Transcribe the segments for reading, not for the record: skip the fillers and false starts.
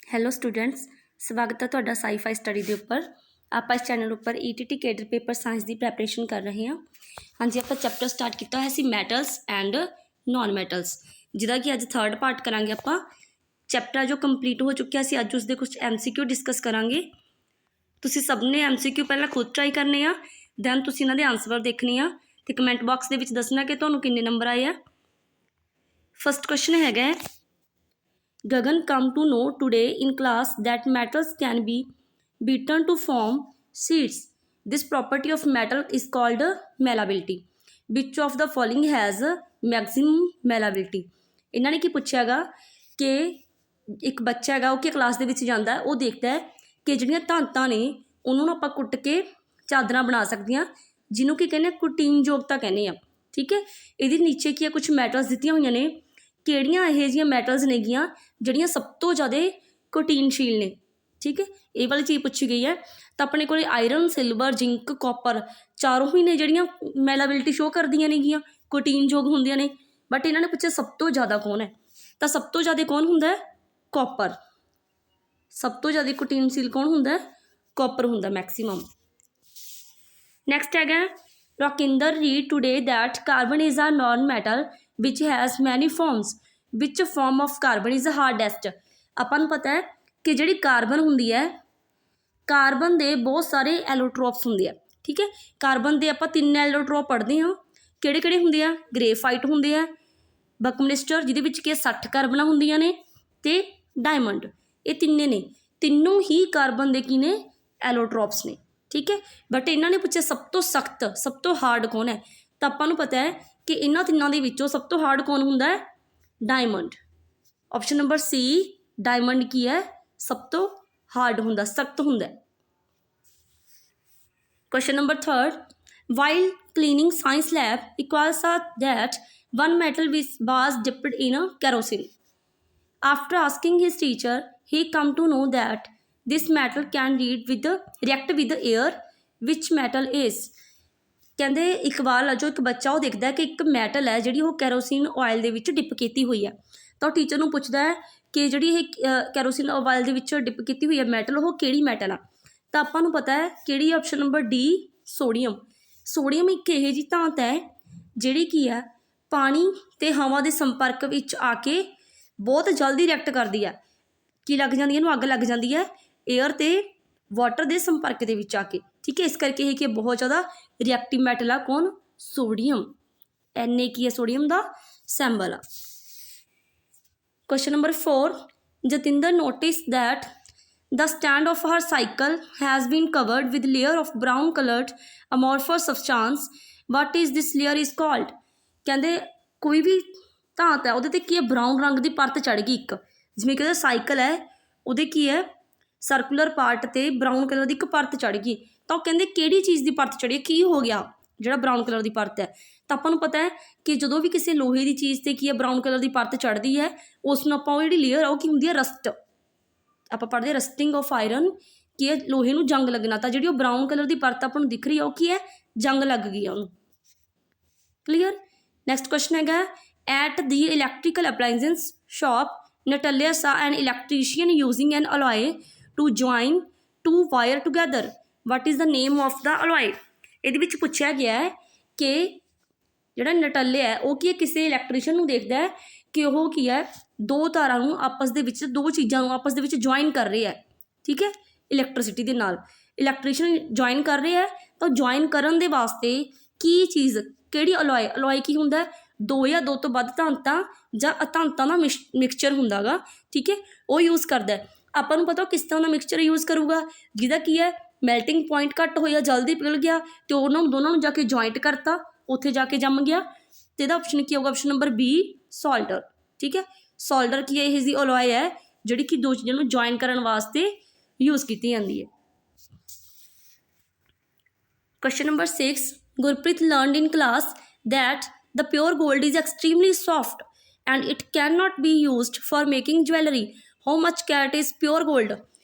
Hello students, ਸਵਾਗਤ ਹੈ ਤੁਹਾਡਾ ਸਾਈਫਾਈ ਸਟੱਡੀ ਦੇ ਉੱਪਰ। ਆਪਾਂ ਇਸ ਚੈਨਲ ਉੱਪਰ ETT ਕੇਡਰ ਪੇਪਰ ਸਾਇੰਸ ਦੀ ਪ੍ਰੈਪਰੇਸ਼ਨ ਕਰ ਰਹੇ ਹਾਂ। ਹਾਂਜੀ, ਆਪਾਂ ਚੈਪਟਰ ਸਟਾਰਟ ਕੀਤਾ ਹੋਇਆ ਸੀ ਮੈਟਲਸ ਐਂਡ ਨੋਨ ਮੈਟਲਸ, ਜਿਹਦਾ ਕਿ ਅੱਜ ਥਰਡ ਪਾਰਟ ਕਰਾਂਗੇ। ਆਪਾਂ ਚੈਪਟਰ ਜੋ ਕੰਪਲੀਟ ਹੋ ਚੁੱਕਿਆ ਸੀ, ਅੱਜ ਉਸਦੇ ਕੁਝ MCQ ਡਿਸਕਸ ਕਰਾਂਗੇ। ਤੁਸੀਂ ਸਭ ਨੇ MCQ ਪਹਿਲਾਂ ਖੁਦ ਟਰਾਈ ਕਰਨੇ ਆ, ਦੈਨ ਤੁਸੀਂ ਇਹਨਾਂ ਦੇ ਆਨਸਰ ਦੇਖਣੇ ਆ ਅਤੇ ਕਮੈਂਟ ਬਾਕਸ ਦੇ ਵਿੱਚ ਦੱਸਣਾ ਕਿ ਤੁਹਾਨੂੰ ਕਿੰਨੇ ਨੰਬਰ ਆਏ ਆ। ਫਸਟ ਕੁਐਸਚਨ ਹੈਗਾ, Gagan come to know today in class that metals can be beaten to form sheets. This property of metal is called malleability. Which of the following has maximum malleability? ਇਹਨਾਂ ਨੇ ਕੀ ਪੁੱਛਿਆ ਹੈਗਾ ਕਿ ਇੱਕ ਬੱਚਾ ਹੈਗਾ, ਉਹ ਕੀ ਕਲਾਸ ਦੇ ਵਿੱਚ ਜਾਂਦਾ, ਉਹ ਦੇਖਦਾ ਹੈ ਕਿ ਜਿਹੜੀਆਂ ਧਾਤਾਂ ਨੇ ਉਹਨਾਂ ਨੂੰ ਆਪਾਂ ਕੁੱਟ ਕੇ ਚਾਦਰਾਂ ਬਣਾ ਸਕਦੇ ਹਾਂ, ਜਿਹਨੂੰ ਕੀ ਕਹਿੰਦੇ ਕੁਟੀਨ ਯੋਗਤਾ ਕਹਿੰਦੇ ਆ। ਠੀਕ ਹੈ, ਇਹਦੇ ਨੀਚੇ ਕੀ ਆ, ਕੁਛ ਮੈਟਲਸ ਦਿੱਤੀਆਂ ਹੋਈਆਂ ਨੇ। ਕਿਹੜੀਆਂ ਇਹੋ ਜਿਹੀਆਂ ਮੈਟਲਸ ਨੇਗੀਆਂ ਜਿਹੜੀਆਂ ਸਭ ਤੋਂ ਜ਼ਿਆਦਾ ਕੋਟੀਨਸ਼ੀਲ ਨੇ। ਠੀਕ ਹੈ, ਇਹ ਵਾਲੀ ਚੀਜ਼ ਪੁੱਛੀ ਗਈ ਹੈ। ਤਾਂ ਆਪਣੇ ਕੋਲ ਆਇਰਨ, ਸਿਲਵਰ, ਜਿੰਕ, ਕਾਪਰ ਚਾਰੋਂ ਹੀ ਨੇ ਜਿਹੜੀਆਂ ਮੈਲਾਬਿਲਿਟੀ ਸ਼ੋਅ ਕਰਦੀਆਂ ਨੇਗੀਆਂ, ਕੋਟੀਨਯੋਗ ਹੁੰਦੀਆਂ ਨੇ। ਬਟ ਇਹਨਾਂ ਨੇ ਪੁੱਛਿਆ ਸਭ ਤੋਂ ਜ਼ਿਆਦਾ ਕੌਣ ਹੈ, ਤਾਂ ਸਭ ਤੋਂ ਜ਼ਿਆਦਾ ਕੌਣ ਹੁੰਦਾ ਹੈ? ਕਾਪਰ। ਸਭ ਤੋਂ ਜ਼ਿਆਦਾ ਕੋਟੀਨਸ਼ੀਲ ਕੌਣ ਹੁੰਦਾ? ਕਾਪਰ ਹੁੰਦਾ ਮੈਕਸੀਮਮ। ਨੈਕਸਟ ਹੈਗਾ, ਰੋਕਿੰਦਰ read today that carbon is a non metal which has many forms. Which form of carbon is the hardest? ਆਪਾਂ ਨੂੰ ਪਤਾ ਹੈ ਕਿ ਜਿਹੜੀ ਕਾਰਬਨ ਹੁੰਦੀ ਹੈ, ਕਾਰਬਨ ਦੇ ਬਹੁਤ ਸਾਰੇ ਐਲੋਟ੍ਰੋਪਸ ਹੁੰਦੇ ਆ। ਠੀਕ ਹੈ, ਕਾਰਬਨ ਦੇ ਆਪਾਂ 3 ਐਲੋਟ੍ਰੋਪ ਪੜ੍ਹਦੇ ਹਾਂ। ਕਿਹੜੇ ਕਿਹੜੇ ਹੁੰਦੇ ਆ? ਗ੍ਰੇਫਾਈਟ ਹੁੰਦੇ ਆ, ਬਕਮਿਸਟਰ ਜਿਹਦੇ ਵਿੱਚ ਕਿ 60 ਕਾਰਬਨਾਂ ਹੁੰਦੀਆਂ ਨੇ, ਅਤੇ ਡਾਇਮੰਡ। ਇਹ ਤਿੰਨੇ ਨੇ, ਤਿੰਨੋਂ ਹੀ ਕਾਰਬਨ ਦੇ ਕੀ ਨੇ? ਐਲੋਟ੍ਰੋਪਸ ਨੇ। ਠੀਕ ਹੈ, ਬਟ ਇਹਨਾਂ ਨੇ ਪੁੱਛਿਆ ਸਭ ਤੋਂ ਸਖਤ, ਸਭ ਤੋਂ ਹਾਰਡ ਕੌਣ ਹੈ? ਤਾਂ ਆਪਾਂ ਨੂੰ ਪਤਾ ਹੈ ਕਿ ਇਹਨਾਂ ਤਿੰਨਾਂ ਦੇ ਵਿੱਚੋਂ ਸਭ ਤੋਂ ਹਾਰਡ ਕੌਣ ਹੁੰਦਾ ਹੈ? Diamond. Option number C, diamond ਕੀ ਹੈ? ਸਭ ਤੋਂ ਹਾਰਡ ਹੁੰਦਾ, ਸਖਤ ਹੁੰਦਾ। Question number 3, while cleaning science lab equals that one metal was dipped in kerosene. After asking his teacher, he come to know that this metal can react with air. Which metal is? ਕਹਿੰਦੇ ਇਕਬਾਲ ਆ ਜੋ ਇੱਕ ਬੱਚਾ, ਉਹ ਦੇਖਦਾ ਕਿ ਇੱਕ metal ਹੈ ਜਿਹੜੀ ਉਹ ਕੈਰੋਸੀਨ ਆਇਲ ਦੇ ਵਿੱਚ ਡਿਪ ਕੀਤੀ ਹੋਈ ਹੈ। ਤਾਂ ਉਹ ਟੀਚਰ ਨੂੰ ਪੁੱਛਦਾ ਹੈ ਕਿ ਜਿਹੜੀ ਇਹ ਕੈਰੋਸੀਨ ਆਇਲ ਦੇ ਵਿੱਚ ਡਿਪ ਕੀਤੀ ਹੋਈ ਹੈ ਮੈਟਲ, ਉਹ ਕਿਹੜੀ ਮੈਟਲ ਆ? ਤਾਂ ਆਪਾਂ ਨੂੰ ਪਤਾ ਹੈ ਕਿਹੜੀ? Option number D, sodium. Sodium ਇੱਕ ਇਹੋ ਜਿਹੀ ਧਾਤ ਹੈ ਜਿਹੜੀ ਕੀ ਹੈ, ਪਾਣੀ ਅਤੇ ਹਵਾ ਦੇ ਸੰਪਰਕ ਵਿੱਚ ਆ ਕੇ ਬਹੁਤ ਜਲਦੀ ਰਿਐਕਟ ਕਰਦੀ ਹੈ। ਕੀ ਲੱਗ ਜਾਂਦੀ ਹੈ? ਇਹਨੂੰ ਅੱਗ ਲੱਗ ਜਾਂਦੀ ਹੈ ਏਅਰ ਅਤੇ ਵਾਟਰ ਦੇ ਸੰਪਰਕ ਦੇ ਵਿੱਚ ਆ ਕੇ। ਠੀਕ ਹੈ, ਇਸ ਕਰਕੇ ਇਹ ਕਿ ਬਹੁਤ ਜ਼ਿਆਦਾ ਰਿਐਕਟਿਵ ਮੈਟਲ ਆ। ਕੌਣ? ਸੋਡੀਅਮ। Na ਕੀ ਹੈ? ਸੋਡੀਅਮ ਦਾ ਸੈਂਬਲ ਆ। Question number 4, Jatinder notice that the stand of her cycle has been covered with layer of brown colored amorphous substance. What is this layer is called? ਕਹਿੰਦੇ ਕੋਈ ਵੀ ਧਾਤ ਹੈ ਉਹਦੇ 'ਤੇ ਕੀ ਹੈ? ਬਰਾਊਨ ਰੰਗ ਦੀ ਪਰਤ ਚੜ੍ਹ ਗਈ ਇੱਕ। ਜਿਵੇਂ ਕਿ ਉਹਦਾ ਸਾਈਕਲ ਹੈ, ਉਹਦੇ ਕੀ ਹੈ? ਸਰਕੂਲਰ ਪਾਰਟ 'ਤੇ ਬਰਾਊਨ ਕਲਰ ਦੀ ਇੱਕ ਪਰਤ ਚੜ੍ਹ ਗਈ। ਤਾਂ ਉਹ ਕਹਿੰਦੇ ਕਿਹੜੀ ਚੀਜ਼ ਦੀ ਪਰਤ ਚੜ੍ਹੀ? ਕੀ ਹੋ ਗਿਆ ਜਿਹੜਾ ਬਰਾਊਨ ਕਲਰ ਦੀ ਪਰਤ ਹੈ? ਤਾਂ ਆਪਾਂ ਨੂੰ ਪਤਾ ਹੈ ਕਿ ਜਦੋਂ ਵੀ ਕਿਸੇ ਲੋਹੇ ਦੀ ਚੀਜ਼ 'ਤੇ ਕੀ ਹੈ, ਬਰਾਊਨ ਕਲਰ ਦੀ ਪਰਤ ਚੜ੍ਹਦੀ ਹੈ, ਉਸ ਨੂੰ ਆਪਾਂ ਉਹ ਜਿਹੜੀ ਲੇਅਰ ਆ ਉਹ ਕੀ ਹੁੰਦੀ ਹੈ? ਰਸਟ। ਆਪਾਂ ਪੜ੍ਹਦੇ ਰਸਟਿੰਗ ਆਫ ਆਇਰਨ, ਕੀ ਹੈ? ਲੋਹੇ ਨੂੰ ਜੰਗ ਲੱਗਣਾ। ਤਾਂ ਜਿਹੜੀ ਉਹ ਬਰਾਊਨ ਕਲਰ ਦੀ ਪਰਤ ਆਪਾਂ ਨੂੰ ਦਿਖ ਰਹੀ ਆ, ਉਹ ਕੀ ਹੈ? ਜੰਗ ਲੱਗ ਗਈ ਆ ਉਹਨੂੰ। ਕਲੀਅਰ। ਨੈਕਸਟ ਕੁਐਸਚਨ ਹੈਗਾ, at the electrical appliances shop Natalia saw an electrician using an alloy to join two wire together. What is the name of the alloy? ਇਹਦੇ ਵਿੱਚ ਪੁੱਛਿਆ ਗਿਆ ਹੈ ਕਿ ਜਿਹੜਾ ਨਟਾਲੀਆ ਹੈ ਉਹ ਕੀ ਹੈ, ਕਿਸੇ ਇਲੈਕਟ੍ਰੀਸ਼ੀਅਨ ਨੂੰ ਦੇਖਦਾ ਹੈ ਕਿ ਉਹ ਕੀ ਹੈ, ਦੋ ਤਾਰਾਂ ਨੂੰ ਆਪਸ ਦੇ ਵਿੱਚ, ਦੋ ਚੀਜ਼ਾਂ ਨੂੰ ਆਪਸ ਦੇ ਵਿੱਚ ਜੁਆਇਨ ਕਰ ਰਿਹਾ ਹੈ। ਠੀਕ ਹੈ, ਇਲੈਕਟ੍ਰੀਸਿਟੀ ਦੇ ਨਾਲ ਇਲੈਕਟ੍ਰੀਸ਼ੀਅਨ ਜੁਆਇਨ ਕਰ ਰਿਹਾ ਹੈ। ਤਾਂ ਜੁਆਇਨ ਕਰਨ ਦੇ ਵਾਸਤੇ ਕੀ ਚੀਜ਼, ਕਿਹੜੀ ਅਲੋਏ? ਅਲੋਏ ਕੀ ਹੁੰਦਾ? ਦੋ ਜਾਂ ਦੋ ਤੋਂ ਵੱਧ ਧਾਤਾਂ ਜਾਂ ਅਧਾਤਾਂ ਦਾ ਮਿਕਸਚਰ ਹੁੰਦਾ ਗਾ। ਠੀਕ ਹੈ, ਉਹ ਯੂਜ਼ ਕਰਦਾ। ਆਪਾਂ ਨੂੰ ਪਤਾ ਉਹ ਕਿਸ ਤਰ੍ਹਾਂ ਦਾ ਮਿਕਸਚਰ ਯੂਜ਼ ਕਰੂਗਾ, ਜਿਹਦਾ ਕੀ ਹੈ, ਮੈਲਟਿੰਗ ਪੁਆਇੰਟ ਘੱਟ ਹੋਇਆ, ਜਲਦੀ ਪਿਘਲ ਗਿਆ ਅਤੇ ਉਹਨਾਂ ਨੂੰ ਦੋਨਾਂ ਨੂੰ ਜਾ ਕੇ ਜੁਆਇੰਟ ਕਰਤਾ, ਉੱਥੇ ਜਾ ਕੇ ਜੰਮ ਗਿਆ। ਅਤੇ ਇਹਦਾ ਆਪਸ਼ਨ ਕੀ ਹੋਊਗਾ? Option number B, soldier. ਠੀਕ ਹੈ, ਸੋਲਡਰ ਕੀ ਹੈ? ਇਹ ਜਿਹੀ ਅਲੋਏ ਹੈ ਜਿਹੜੀ ਕਿ ਦੋ ਚੀਜ਼ਾਂ ਨੂੰ ਜੁਆਇਨ ਕਰਨ ਵਾਸਤੇ ਯੂਜ਼ ਕੀਤੀ ਜਾਂਦੀ ਹੈ। Question number 6, Gurpreet learned in class that the pure gold is extremely soft and it cannot be used for making jewelry. How much carat is pure gold?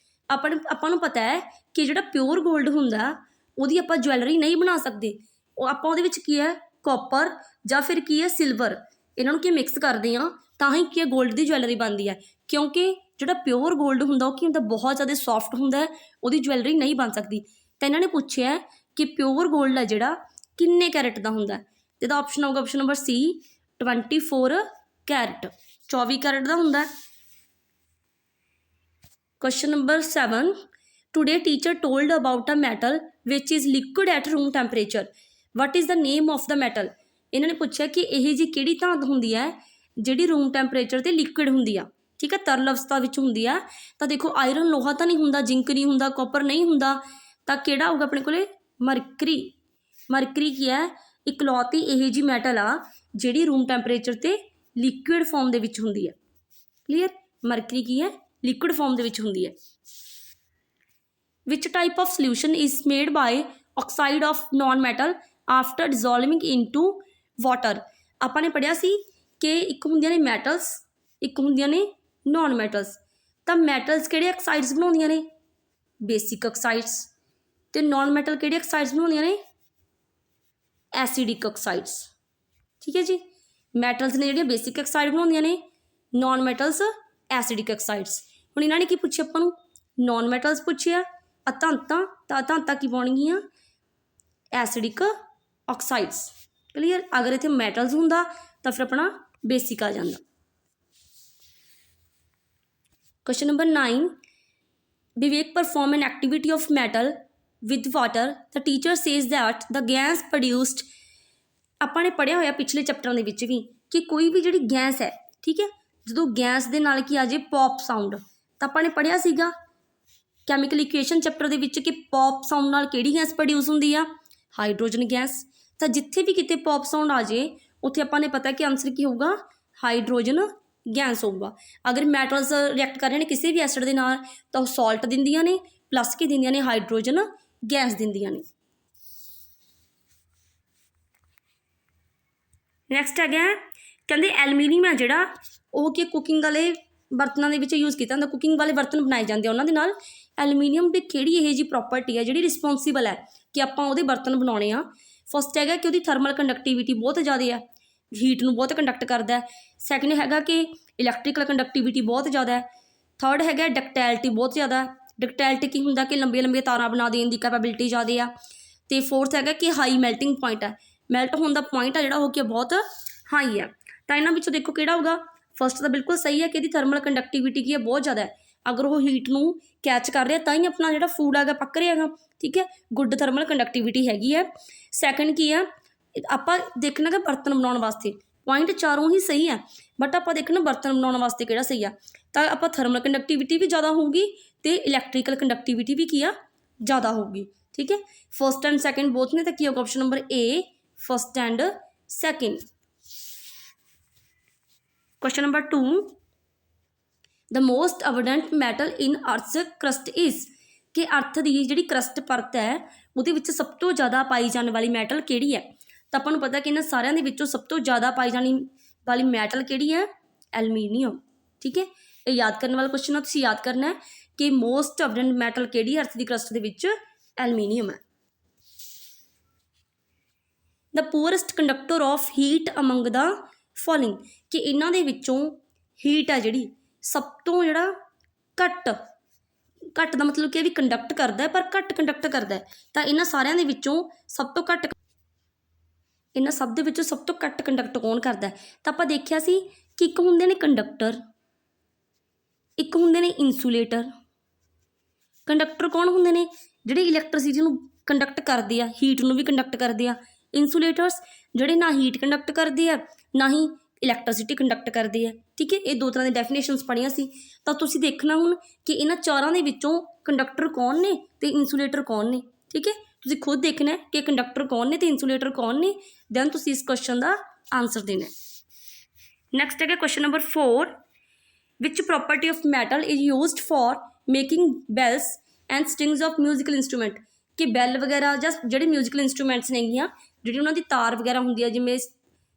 ਆਪਾਂ ਨੂੰ ਪਤਾ ਹੈ ਕਿ ਜਿਹੜਾ ਪਿਓਰ ਗੋਲਡ ਹੁੰਦਾ ਉਹਦੀ ਆਪਾਂ ਜਵੈਲਰੀ ਨਹੀਂ ਬਣਾ ਸਕਦੇ। ਉਹ ਆਪਾਂ ਉਹਦੇ ਵਿੱਚ ਕੀ ਹੈ, ਕਾਪਰ ਜਾਂ ਫਿਰ ਕੀ ਹੈ, ਸਿਲਵਰ, ਇਹਨਾਂ ਨੂੰ ਕੀ ਮਿਕਸ ਕਰਦੇ ਹਾਂ ਤਾਂ ਹੀ ਕੀ ਹੈ, ਗੋਲਡ ਦੀ ਜਵੈਲਰੀ ਬਣਦੀ ਹੈ। क्योंकि ਜਿਹੜਾ ਪਿਓਰ 골ਡ ਹੁੰਦਾ ਉਹ ਕੀ ਹੁੰਦਾ, ਬਹੁਤ ਜ਼ਿਆਦਾ ਸੌਫਟ ਹੁੰਦਾ, ਉਹਦੀ ਜਵੈਲਰੀ ਨਹੀਂ ਬਣ ਸਕਦੀ। ਤਾਂ ਇਹਨਾਂ ਨੇ ਪੁੱਛਿਆ ਕਿ ਪਿਓਰ 골ਡ ਹੈ ਜਿਹੜਾ ਕਿੰਨੇ ਕੈਰਟ ਦਾ ਹੁੰਦਾ, ਤੇ ਇਹਦਾ ਆਪਸ਼ਨ ਆਊਗਾ option number C 24 carat, 24 carat ਦਾ ਹੁੰਦਾ। Question number 7, today teacher told about a metal which is liquid at room temperature, what is the name of the metal. ਇਹਨਾਂ ਨੇ ਪੁੱਛਿਆ ਕਿ ਇਹ ਜੀ ਕਿਹੜੀ ਧਾਤ ਹੁੰਦੀ ਹੈ ਜਿਹੜੀ ਰੂਮ ਟੈਂਪਰੇਚਰ 'ਤੇ ਲਿਕੁਇਡ ਹੁੰਦੀ ਆ, ਠੀਕ ਹੈ, ਤਰਲ ਅਵਸਥਾ ਵਿੱਚ ਹੁੰਦੀ ਆ। ਤਾਂ ਦੇਖੋ ਆਇਰਨ ਲੋਹਾ ਤਾਂ ਨਹੀਂ ਹੁੰਦਾ, ਜਿੰਕ ਨਹੀਂ ਹੁੰਦਾ, ਕਾਪਰ ਨਹੀਂ ਹੁੰਦਾ, ਤਾਂ ਕਿਹੜਾ ਹੋਊਗਾ ਆਪਣੇ ਕੋਲੇ, ਮਰਕਰੀ। ਮਰਕਰੀ ਕੀ ਹੈ, ਇਕਲੌਤੀ ਇਹ ਜੀ ਮੈਟਲ ਆ ਜਿਹੜੀ ਰੂਮ ਟੈਂਪਰੇਚਰ 'ਤੇ ਲਿਕੁਇਡ ਫਾਰਮ ਦੇ ਵਿੱਚ ਹੁੰਦੀ ਹੈ। ਕਲੀਅਰ, ਮਰਕਰੀ ਕੀ ਹੈ, ਲਿਕੁਇਡ ਫਾਰਮ ਦੇ ਵਿੱਚ ਹੁੰਦੀ ਹੈ। Which type of solution is made by oxide of non metal after dissolving into water. ਆਪਾਂ ਨੇ ਪੜ੍ਹਿਆ ਸੀ ਕਿ ਇੱਕ ਹੁੰਦੀਆਂ ਨੇ ਮੈਟਲਸ, ਇੱਕ ਹੁੰਦੀਆਂ ਨੇ ਨੋਨ ਮੈਟਲਸ। ਤਾਂ ਮੈਟਲਸ ਕਿਹੜੇ ਆਕਸਾਈਡਸ ਬਣਾਉਂਦੀਆਂ ਨੇ, ਬੇਸਿਕ ਆਕਸਾਈਡਸ, ਅਤੇ ਨੋਨ ਮੈਟਲ ਕਿਹੜੇ ਆਕਸਾਈਡਸ ਬਣਾਉਂਦੀਆਂ ਨੇ, ਐਸਿਡਿਕ ਆਕਸਾਈਡਸ। ਠੀਕ ਹੈ ਜੀ, ਮੈਟਲਸ ਨੇ ਜਿਹੜੀਆਂ ਬੇਸਿਕ ਆਕਸਾਈਡ ਬਣਾਉਂਦੀਆਂ ਨੇ, ਨੋਨ ਮੈਟਲਸ ਐਸਿਡਿਕ ਆਕਸਾਈਡਸ। ਹੁਣ ਇਹਨਾਂ ਨੇ ਕੀ ਪੁੱਛਿਆ ਆਪਾਂ ਨੂੰ, ਨੋਨ ਮੈਟਲਸ ਪੁੱਛਿਆ, ਅਧਾਤਾਂ, ਤਾਂ ਅਧਾਤਾਂ ਕੀ ਪਾਉਣਗੀਆਂ, ਐਸਿਡਿਕ ਆਕਸਾਈਡਸ। ਕਲੀਅਰ, ਅਗਰ ਇੱਥੇ ਮੈਟਲਸ ਹੁੰਦਾ ਤਾਂ ਫਿਰ ਆਪਣਾ ਬੇਸਿਕ ਆ ਜਾਂਦਾ। Question number 9, Vivek perform N activity of metal with water, the teacher says that the gas produced. ਆਪਾਂ ਨੇ ਪੜ੍ਹਿਆ ਹੋਇਆ ਪਿਛਲੇ ਚੈਪਟਰਾਂ ਦੇ ਵਿੱਚ ਵੀ ਕਿ ਕੋਈ ਵੀ ਜਿਹੜੀ ਗੈਸ ਹੈ, ਠੀਕ ਹੈ, ਜਦੋਂ ਗੈਸ ਦੇ ਨਾਲ ਕੀ ਆ ਜੇ ਪੌਪ ਸਾਊਂਡ, ਤਾਂ ਆਪਾਂ ਨੇ ਪੜ੍ਹਿਆ ਸੀਗਾ ਕੈਮੀਕਲ ਇਕੁਏਸ਼ਨ ਚੈਪਟਰ ਦੇ ਵਿੱਚ ਕਿ ਪੌਪ ਸਾਊਂਡ ਨਾਲ ਕਿਹੜੀ ਗੈਸ ਪ੍ਰੋਡਿਊਸ ਹੁੰਦੀ ਆ, ਹਾਈਡਰੋਜਨ ਗੈਸ। ਤਾਂ ਜਿੱਥੇ ਵੀ ਕਿਤੇ ਪੌਪ ਸਾਊਂਡ ਆ ਜੇ ਉੱਥੇ ਆਪਾਂ ਨੇ ਪਤਾ ਕਿ ਆਨਸਰ ਕੀ ਹੋਊਗਾ, ਹਾਈਡਰੋਜਨ ਗੈਸ ਹੋਊਗਾ। ਅਗਰ ਮੈਟਲਸ ਰਿਐਕਟ ਕਰ ਰਹੇ ਨੇ ਕਿਸੇ ਵੀ ਐਸਿਡ ਦੇ ਨਾਲ ਤਾਂ ਉਹ ਸਾਲਟ ਦਿੰਦੀਆਂ ਨੇ, ਪਲੱਸ ਕੀ ਦਿੰਦੀਆਂ ਨੇ, ਹਾਈਡਰੋਜਨ ਗੈਸ ਦਿੰਦੀਆਂ ਨੇ। ਨੈਕਸਟ ਹੈਗਾ, ਕਹਿੰਦੇ ਐਲੂਮੀਨੀਅਮ ਹੈ ਜਿਹੜਾ ਉਹ ਕਿ ਕੁਕਿੰਗ ਵਾਲੇ ਬਰਤਨਾਂ ਦੇ ਵਿੱਚ ਯੂਜ਼ ਕੀਤਾ ਜਾਂਦਾ, ਕੁਕਿੰਗ ਵਾਲੇ ਬਰਤਨ ਬਣਾਏ ਜਾਂਦੇ ਆ ਉਹਨਾਂ ਦੇ ਨਾਲ। ਐਲੂਮੀਨੀਅਮ ਦੀ ਕਿਹੜੀ ਇਹ ਜਿਹੀ ਪ੍ਰੋਪਰਟੀ ਹੈ ਜਿਹੜੀ ਰਿਸਪੋਂਸੀਬਲ ਹੈ ਕਿ ਆਪਾਂ ਉਹਦੇ ਬਰਤਨ ਬਣਾਉਣੇ ਆ। ਫਸਟ ਹੈਗਾ ਕਿ ਉਹਦੀ ਥਰਮਲ ਕੰਡਕਟੀਵਿਟੀ ਬਹੁਤ ਜ਼ਿਆਦਾ ਹੈ, ਹੀਟ ਨੂੰ ਬਹੁਤ ਕੰਡਕਟ ਕਰਦਾ ਹੈ। ਸੈਕਿੰਡ ਹੈਗਾ ਕਿ ਇਲੈਕਟ੍ਰੀਕਲ ਕੰਡਕਟੀਵਿਟੀ ਬਹੁਤ ਜ਼ਿਆਦਾ ਹੈ। ਥਰਡ ਹੈਗਾ ਡਕਟੈਲਿਟੀ ਬਹੁਤ ਜ਼ਿਆਦਾ। ਡਕਟੈਲਿਟੀ ਕੀ ਹੁੰਦਾ ਕਿ ਲੰਬੀਆਂ ਲੰਬੀਆਂ ਤਾਰਾਂ ਬਣਾ ਦੇਣ ਦੀ ਕੈਪੇਬਿਲਿਟੀ ਜ਼ਿਆਦਾ ਆ। ਅਤੇ ਫੋਰਥ ਹੈਗਾ ਕਿ ਹਾਈ ਮੈਲਟਿੰਗ ਪੁਆਇੰਟ ਹੈ, ਮੈਲਟ ਹੋਣ ਦਾ ਪੁਆਇੰਟ ਆ ਜਿਹੜਾ ਉਹ ਕੀ ਬਹੁਤ ਹਾਈ ਹੈ। ਤਾਂ ਇਹਨਾਂ ਵਿੱਚੋਂ ਦੇਖੋ ਕਿਹੜਾ ਹੋਊਗਾ, ਫਸਟ ਤਾਂ ਬਿਲਕੁਲ ਸਹੀ ਹੈ ਕਿ ਇਹਦੀ ਥਰਮਲ ਕੰਡਕਟੀਵਿਟੀ ਕੀ ਹੈ, ਬਹੁਤ ਜ਼ਿਆਦਾ ਹੈ। ਅਗਰ ਉਹ ਹੀਟ ਨੂੰ ਕੈਚ ਕਰ ਰਿਹਾ ਤਾਂ ਹੀ ਆਪਣਾ ਜਿਹੜਾ ਫੂਡ ਹੈਗਾ ਪੱਕ ਰਿਹਾ ਹੈਗਾ, ਠੀਕ ਹੈ, ਗੁੱਡ ਥਰਮਲ ਕੰਡਕਟੀਵਿਟੀ ਹੈਗੀ ਹੈ। ਸੈਕਿੰਡ ਕੀ ਆ, ਆਪਾਂ ਦੇਖਣਾ ਕਿ ਬਰਤਨ ਬਣਾਉਣ ਵਾਸਤੇ ਪੁਆਇੰਟ ਚਾਰੋਂ ਹੀ ਸਹੀ ਹੈ, ਬਟ ਆਪਾਂ ਦੇਖਣਾ ਬਰਤਨ ਬਣਾਉਣ ਵਾਸਤੇ ਕਿਹੜਾ ਸਹੀ ਆ। ਤਾਂ ਆਪਾਂ ਥਰਮਲ ਕੰਡਕਟੀਵਿਟੀ ਵੀ ਜ਼ਿਆਦਾ ਹੋਊਗੀ ਅਤੇ ਇਲੈਕਟ੍ਰੀਕਲ ਕੰਡਕਟੀਵਿਟੀ ਵੀ ਕੀ ਆ, ਜ਼ਿਆਦਾ ਹੋਊਗੀ। ਠੀਕ ਹੈ, ਫਸਟ ਐਂਡ ਸੈਕਿੰਡ ਬੋਥ ਨੇ, ਤਾਂ ਕੀ ਹੋਊਗਾ option number A, first and second. Question number 2, the most abundant metal in earth's crust is, ਕਿ ਅਰਥ ਦੀ ਜਿਹੜੀ ਕਰਸਟ ਪਰਤ ਹੈ ਉਹਦੇ ਵਿੱਚ ਸਭ ਤੋਂ ਜ਼ਿਆਦਾ ਪਾਈ ਜਾਣ ਵਾਲੀ ਮੈਟਲ ਕਿਹੜੀ ਹੈ। ਤਾਂ ਆਪਾਂ ਨੂੰ ਪਤਾ ਕਿ ਇਹਨਾਂ ਸਾਰਿਆਂ ਦੇ ਵਿੱਚੋਂ ਸਭ ਤੋਂ ਜ਼ਿਆਦਾ ਪਾਈ ਜਾਣੀ ਵਾਲੀ ਮੈਟਲ ਕਿਹੜੀ ਹੈ, ਐਲੂਮੀਨੀਅਮ। ਠੀਕ ਹੈ, ਇਹ ਯਾਦ ਕਰਨ ਵਾਲਾ ਕੁਐਸਚਨ ਆ, ਤੁਸੀਂ ਯਾਦ ਕਰਨਾ ਹੈ ਕਿ ਮੋਸਟ ਅਬੰਡੈਂਟ ਮੈਟਲ ਕਿਹੜੀ ਅਰਥ ਦੀ ਕਰਸਟ ਦੇ ਵਿੱਚ, ਐਲੂਮੀਨੀਅਮ ਹੈ। The poorest conductor of heat among the following, ਕਿ ਇਹਨਾਂ ਦੇ ਵਿੱਚੋਂ ਹੀਟ ਹੈ ਜਿਹੜੀ ਸਭ ਤੋਂ ਜਿਹੜਾ ਘੱਟ ਦਾ ਮਤਲਬ ਕਿ ਇਹ ਵੀ ਕੰਡਕਟ ਕਰਦਾ ਪਰ ਘੱਟ ਕੰਡਕਟ ਕਰਦਾ। ਤਾਂ ਇਹਨਾਂ ਸਾਰਿਆਂ ਦੇ ਵਿੱਚੋਂ ਸਭ ਤੋਂ ਘੱਟ, ਇਹਨਾਂ ਸਭ ਦੇ ਵਿੱਚੋਂ ਸਭ ਤੋਂ ਘੱਟ ਕੰਡਕਟ ਕੌਣ ਕਰਦਾ। ਤਾਂ ਆਪਾਂ ਦੇਖਿਆ ਸੀ ਕਿ ਇੱਕ ਹੁੰਦੇ ਨੇ ਕੰਡਕਟਰ, ਇੱਕ ਹੁੰਦੇ ਨੇ ਇੰਸੂਲੇਟਰ। ਕੰਡਕਟਰ ਕੌਣ ਹੁੰਦੇ ਨੇ, ਜਿਹੜੇ ਇਲੈਕਟ੍ਰੀਸਿਟੀ ਨੂੰ ਕੰਡਕਟ ਕਰਦੇ ਆ, ਹੀਟ ਨੂੰ ਵੀ ਕੰਡਕਟ ਕਰਦੇ ਆ। ਇੰਸੂਲੇਟਰਸ ਜਿਹੜੇ ਨਾ ਹੀਟ ਕੰਡਕਟ ਕਰਦੇ ਆ ਨਾ ਹੀ ਇਲੈਕਟ੍ਰੀਸਿਟੀ ਕੰਡਕਟ ਕਰਦੇ ਆ। ਠੀਕ ਹੈ, ਇਹ ਦੋ ਤਰ੍ਹਾਂ ਦੀ ਡੈਫੀਨੇਸ਼ਨਸ ਪੜ੍ਹੀਆਂ ਸੀ। ਤਾਂ ਤੁਸੀਂ ਦੇਖਣਾ ਹੁਣ ਕਿ ਇਹਨਾਂ ਚਾਰਾਂ ਦੇ ਵਿੱਚੋਂ ਕੰਡਕਟਰ ਕੌਣ ਨੇ ਅਤੇ ਇੰਸੂਲੇਟਰ ਕੌਣ ਨੇ। ਠੀਕ ਹੈ, ਤੁਸੀਂ ਖੁਦ ਦੇਖਣਾ ਕਿ ਕੰਡਕਟਰ ਕੌਣ ਨੇ ਅਤੇ ਇੰਸੂਲੇਟਰ ਕੌਣ ਨੇ, ਦੈਨ ਤੁਸੀਂ ਇਸ ਕੁਐਸਚਨ ਦਾ ਆਨਸਰ ਦੇਣਾ। ਨੈਕਸਟ ਹੈਗਾ question number 4, which property of metal is used for making bells and strings of musical instrument, ਕਿ ਬੈਲ ਵਗੈਰਾ ਜਾਂ ਜਿਹੜੇ ਮਿਊਜ਼ੀਕਲ ਇੰਸਟਰੂਮੈਂਟਸ ਨੇਗੀਆਂ, ਜਿਹੜੀ ਉਹਨਾਂ ਦੀ ਤਾਰ ਵਗੈਰਾ ਹੁੰਦੀ ਆ ਜਿਵੇਂ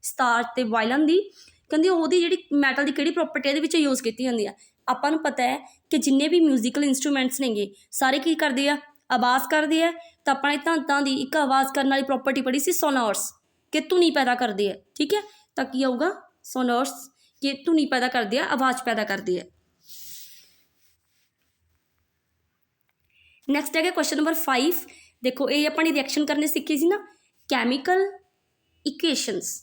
ਸਤਾਰ ਅਤੇ ਵਾਇਲਨ ਦੀ, ਕਹਿੰਦੇ ਉਹਦੀ ਜਿਹੜੀ ਮੈਟਲ ਦੀ ਕਿਹੜੀ ਪ੍ਰੋਪਰਟੀ ਇਹਦੇ ਵਿੱਚ ਯੂਜ਼ ਕੀਤੀ ਜਾਂਦੀ ਆ। ਆਪਾਂ ਨੂੰ ਪਤਾ ਹੈ ਕਿ ਜਿੰਨੇ ਵੀ ਮਿਊਜ਼ੀਕਲ ਇੰਸਟਰੂਮੈਂਟਸ ਨੇਗੇ ਸਾਰੇ ਕੀ ਕਰਦੇ ਆ, ਆਵਾਜ਼ ਕਰਦੇ ਆ। ਤਾਂ ਆਪਾਂ ਨੇ ਧਾਤਾਂ ਦੀ ਇੱਕ ਆਵਾਜ਼ ਕਰਨ ਵਾਲੀ ਪ੍ਰੋਪਰਟੀ ਪੜ੍ਹੀ ਸੀ, ਸੋਨੋਰਸ, ਕਿ ਧੁਨੀ ਪੈਦਾ ਕਰਦੇ ਆ। ਠੀਕ ਹੈ, ਤਾਂ ਕੀ ਆਊਗਾ, ਸੋਨੋਰਸ, ਕਿ ਧੁਨੀ ਪੈਦਾ ਕਰਦੇ ਆ, ਆਵਾਜ਼ ਪੈਦਾ ਕਰਦੇ ਆ। ਨੈਕਸਟ ਹੈਗਾ ਕੁਐਸਚਨ ਨੰਬਰ 5। ਦੇਖੋ ਇਹ ਆਪਾਂ ਨੇ ਰਿਐਕਸ਼ਨ ਕਰਨੇ ਸਿੱਖੇ ਸੀ ਨਾ, chemical equations.